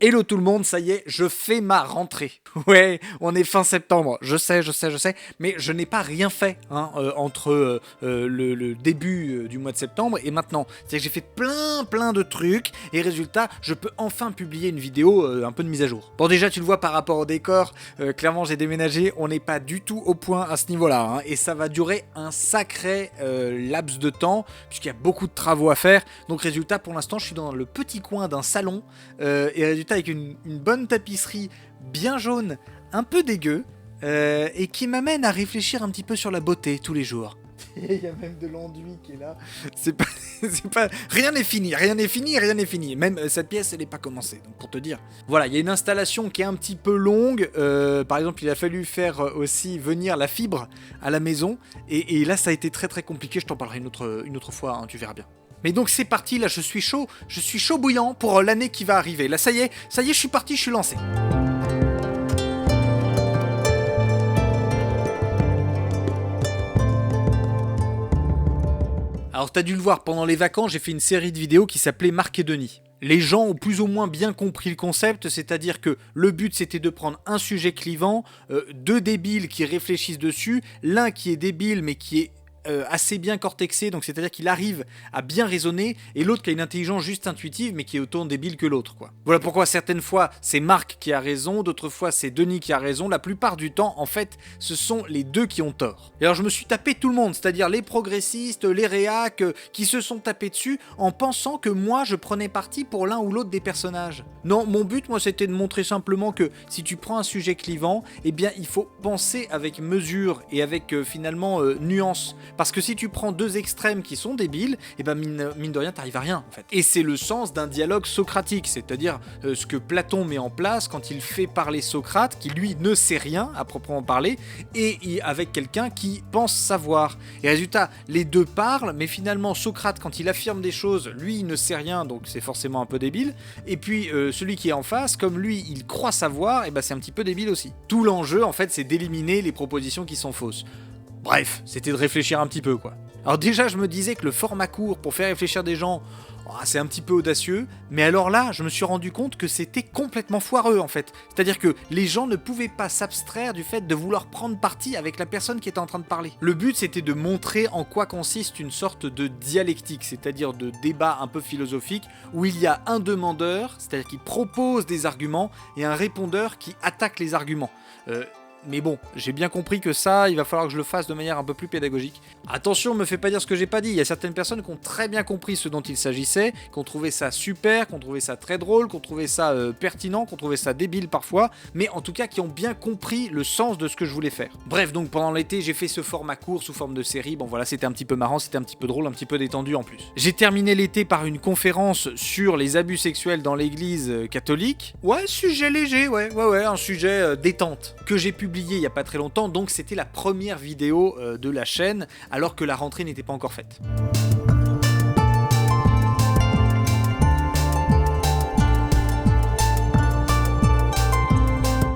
Hello tout le monde, ça y est, je fais ma rentrée. Ouais, on est fin septembre, je sais, mais je n'ai pas rien fait entre le début du mois de septembre et maintenant. C'est-à-dire que j'ai fait plein de trucs et résultat, je peux enfin publier une vidéo un peu de mise à jour. Bon déjà, tu le vois par rapport au décor, clairement j'ai déménagé, on n'est pas du tout au point à ce niveau-là, et ça va durer un sacré laps de temps puisqu'il y a beaucoup de travaux à faire. Donc résultat, pour l'instant, je suis dans le petit coin d'un salon et résultat avec une bonne tapisserie bien jaune, un peu dégueu, et qui m'amène à réfléchir un petit peu sur la beauté tous les jours. Il y a même de l'enduit qui est là. C'est pas... Rien n'est fini. Même cette pièce, elle n'est pas commencée, donc pour te dire. Voilà, il y a une installation qui est un petit peu longue. Par exemple, il a fallu faire aussi venir la fibre à la maison. Et là, ça a été très compliqué. Je t'en parlerai une autre fois, tu verras bien. Mais donc c'est parti, là je suis chaud bouillant pour l'année qui va arriver. Là ça y est, je suis parti, je suis lancé. Alors t'as dû le voir, pendant les vacances, j'ai fait une série de vidéos qui s'appelait Marc et Denis. Les gens ont plus ou moins bien compris le concept, c'est-à-dire que le but c'était de prendre un sujet clivant, deux débiles qui réfléchissent dessus, l'un qui est débile mais qui est assez bien cortexé, donc c'est-à-dire qu'il arrive à bien raisonner, et l'autre qui a une intelligence juste intuitive mais qui est autant débile que l'autre, quoi. Voilà pourquoi certaines fois c'est Marc qui a raison, d'autres fois c'est Denis qui a raison, la plupart du temps en fait ce sont les deux qui ont tort. Et alors je me suis tapé tout le monde, c'est-à-dire les progressistes, les réacs, qui se sont tapés dessus en pensant que moi je prenais parti pour l'un ou l'autre des personnages. Non, mon but moi c'était de montrer simplement que si tu prends un sujet clivant, eh bien il faut penser avec mesure et avec finalement nuance. Parce que si tu prends deux extrêmes qui sont débiles, et ben mine de rien, t'arrives à rien en fait. Et c'est le sens d'un dialogue socratique, c'est-à-dire ce que Platon met en place quand il fait parler Socrate, qui lui ne sait rien à proprement parler, et avec quelqu'un qui pense savoir. Et résultat, les deux parlent, mais finalement Socrate, quand il affirme des choses, lui il ne sait rien, donc c'est forcément un peu débile. Et puis celui qui est en face, comme lui il croit savoir, et ben c'est un petit peu débile aussi. Tout l'enjeu en fait, c'est d'éliminer les propositions qui sont fausses. Bref, c'était de réfléchir un petit peu, quoi. Alors déjà, je me disais que le format court pour faire réfléchir des gens, c'est un petit peu audacieux, mais alors là, je me suis rendu compte que c'était complètement foireux, en fait. C'est-à-dire que les gens ne pouvaient pas s'abstraire du fait de vouloir prendre parti avec la personne qui était en train de parler. Le but, c'était de montrer en quoi consiste une sorte de dialectique, c'est-à-dire de débat un peu philosophique, où il y a un demandeur, c'est-à-dire qui propose des arguments, et un répondeur qui attaque les arguments. Mais bon, j'ai bien compris que ça, il va falloir que je le fasse de manière un peu plus pédagogique. Attention, me fais pas dire ce que j'ai pas dit. Il y a certaines personnes qui ont très bien compris ce dont il s'agissait, qui ont trouvé ça super, qui ont trouvé ça très drôle, qui ont trouvé ça pertinent, qui ont trouvé ça débile parfois, mais en tout cas qui ont bien compris le sens de ce que je voulais faire. Bref, donc pendant l'été, j'ai fait ce format court sous forme de série. Bon voilà, c'était un petit peu marrant, c'était un petit peu drôle, un petit peu détendu en plus. J'ai terminé l'été par une conférence sur les abus sexuels dans l'église catholique. Ouais, sujet léger, ouais, un sujet détente, que j'ai publié il y a pas très longtemps, donc c'était la première vidéo de la chaîne, alors que la rentrée n'était pas encore faite.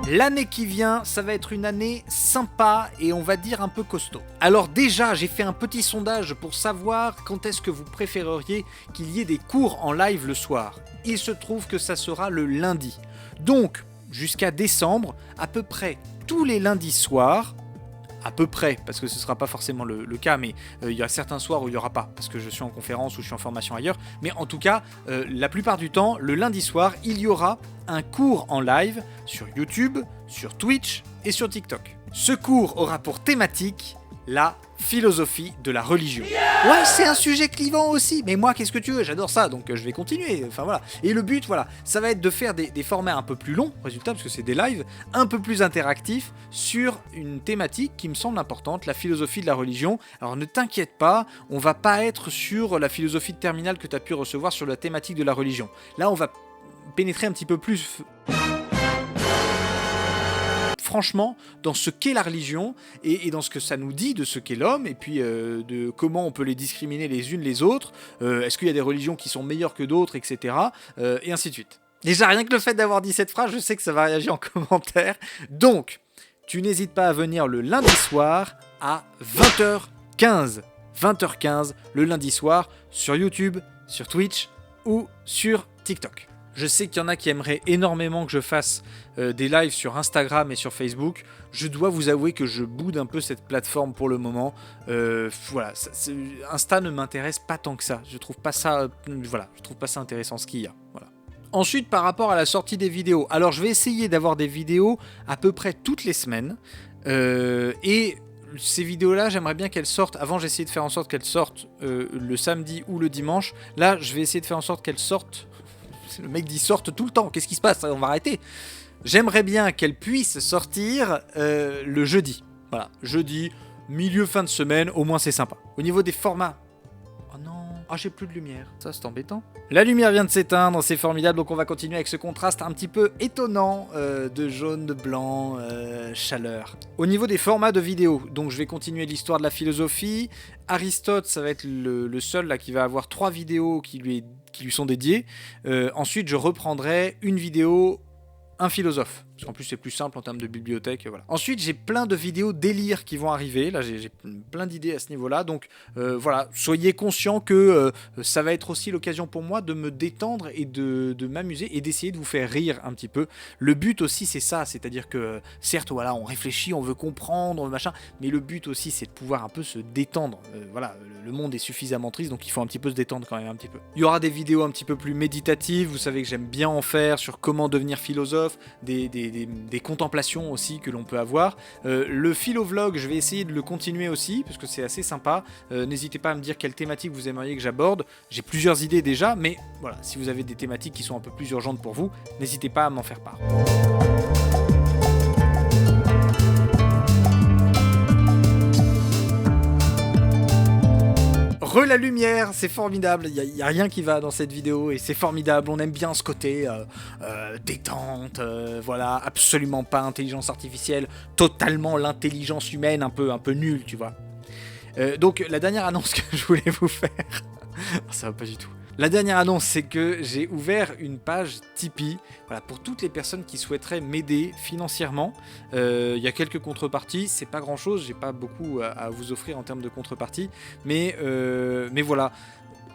L'année qui vient, ça va être une année sympa et on va dire un peu costaud. Alors déjà, j'ai fait un petit sondage pour savoir quand est-ce que vous préféreriez qu'il y ait des cours en live le soir. Il se trouve que ça sera le lundi. Donc, jusqu'à décembre, à peu près tous les lundis soirs, à peu près, parce que ce ne sera pas forcément le cas, mais il y a certains soirs où il n'y aura pas, parce que je suis en conférence ou je suis en formation ailleurs, mais en tout cas, la plupart du temps, le lundi soir, il y aura un cours en live sur YouTube, sur Twitch et sur TikTok. Ce cours aura pour thématique la philosophie de la religion. Ouais, c'est un sujet clivant aussi, mais moi, qu'est-ce que tu veux, j'adore ça, donc je vais continuer, enfin voilà. Et le but, voilà, ça va être de faire des formats un peu plus longs, résultat, parce que c'est des lives, un peu plus interactifs, sur une thématique qui me semble importante, la philosophie de la religion. Alors ne t'inquiète pas, on va pas être sur la philosophie de terminale que tu as pu recevoir sur la thématique de la religion. Là, on va pénétrer un petit peu plus franchement dans ce qu'est la religion et dans ce que ça nous dit de ce qu'est l'homme et puis de comment on peut les discriminer les unes les autres, est-ce qu'il y a des religions qui sont meilleures que d'autres, etc. Et ainsi de suite. Déjà rien que le fait d'avoir dit cette phrase, je sais que ça va réagir en commentaire. Donc, tu n'hésites pas à venir le lundi soir à 20h15. 20h15 le lundi soir sur YouTube, sur Twitch ou sur TikTok. Je sais qu'il y en a qui aimeraient énormément que je fasse des lives sur Instagram et sur Facebook. Je dois vous avouer que je boude un peu cette plateforme pour le moment. Voilà, Insta ne m'intéresse pas tant que ça. Je trouve pas ça, je trouve pas ça intéressant ce qu'il y a. Voilà. Ensuite, par rapport à la sortie des vidéos, alors je vais essayer d'avoir des vidéos à peu près toutes les semaines. Et ces vidéos-là, j'aimerais bien qu'elles sortent. Avant, j'essayais de faire en sorte qu'elles sortent le samedi ou le dimanche. Là, je vais essayer de faire en sorte qu'elles sortent. Le mec dit sortent tout le temps. Qu'est-ce qui se passe? On va arrêter. J'aimerais bien qu'elles puissent sortir le jeudi. Voilà, jeudi, milieu fin de semaine, au moins c'est sympa. Au niveau des formats. Oh non, j'ai plus de lumière. Ça, c'est embêtant. La lumière vient de s'éteindre, c'est formidable. Donc on va continuer avec ce contraste un petit peu étonnant de jaune, de blanc, chaleur. Au niveau des formats de vidéos, donc je vais continuer l'histoire de la philosophie. Aristote, ça va être le seul là qui va avoir 3 vidéos qui lui sont dédiées. Ensuite, je reprendrai une vidéo, un philosophe. Parce qu'en plus, c'est plus simple en termes de bibliothèque. Voilà. Ensuite, j'ai plein de vidéos délire qui vont arriver. Là, j'ai plein d'idées à ce niveau-là. Donc, voilà, soyez conscients que ça va être aussi l'occasion pour moi de me détendre et de m'amuser et d'essayer de vous faire rire un petit peu. Le but aussi, c'est ça. C'est-à-dire que, certes, voilà, on réfléchit, on veut comprendre, machin. Mais le but aussi, c'est de pouvoir un peu se détendre. Voilà, le monde est suffisamment triste, donc il faut un petit peu se détendre quand même un petit peu. Il y aura des vidéos un petit peu plus méditatives. Vous savez que j'aime bien en faire sur comment devenir philosophe, des contemplations aussi que l'on peut avoir. Le philo-vlog, je vais essayer de le continuer aussi, parce que c'est assez sympa. N'hésitez pas à me dire quelle thématique vous aimeriez que j'aborde. J'ai plusieurs idées déjà, mais voilà, si vous avez des thématiques qui sont un peu plus urgentes pour vous, n'hésitez pas à m'en faire part. La lumière, c'est formidable, il n'y a rien qui va dans cette vidéo et c'est formidable, on aime bien ce côté détente, voilà, absolument pas intelligence artificielle, totalement l'intelligence humaine, un peu nulle, tu vois. Donc la dernière annonce que je voulais vous faire, ça va pas du tout. La dernière annonce, c'est que j'ai ouvert une page Tipeee, voilà, pour toutes les personnes qui souhaiteraient m'aider financièrement. Il y a quelques contreparties, c'est pas grand chose, j'ai pas beaucoup à vous offrir en termes de contrepartie, mais voilà,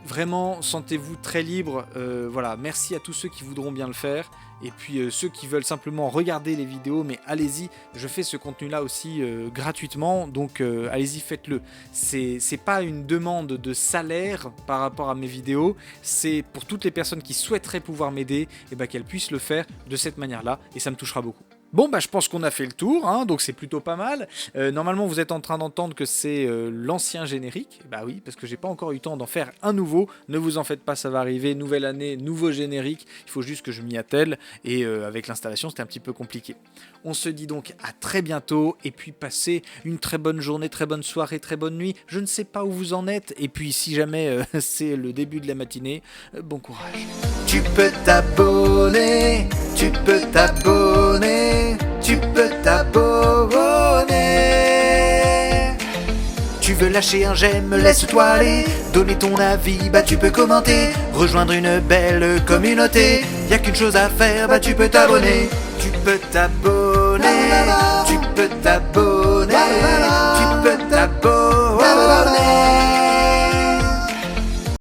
vraiment sentez-vous très libre. Voilà, merci à tous ceux qui voudront bien le faire. Et puis ceux qui veulent simplement regarder les vidéos, mais allez-y, je fais ce contenu-là aussi gratuitement, donc allez-y, faites-le. C'est pas une demande de salaire par rapport à mes vidéos, c'est pour toutes les personnes qui souhaiteraient pouvoir m'aider, et ben, qu'elles puissent le faire de cette manière-là, et ça me touchera beaucoup. Bon, bah je pense qu'on a fait le tour, hein, donc c'est plutôt pas mal. Normalement, vous êtes en train d'entendre que c'est l'ancien générique. Bah oui, parce que j'ai pas encore eu le temps d'en faire un nouveau. Ne vous en faites pas, ça va arriver. Nouvelle année, nouveau générique. Il faut juste que je m'y attelle. Et avec l'installation, c'était un petit peu compliqué. On se dit donc à très bientôt. Et puis passez une très bonne journée, très bonne soirée, très bonne nuit. Je ne sais pas où vous en êtes. Et puis si jamais c'est le début de la matinée, bon courage. Tu peux t'abonner, tu peux t'abonner, tu peux t'abonner. Tu veux lâcher un j'aime, laisse-toi aller, donner ton avis, bah tu peux commenter, rejoindre une belle communauté. Y'a qu'une chose à faire, bah tu peux t'abonner, tu peux t'abonner, tu peux t'abonner, tu peux t'abonner.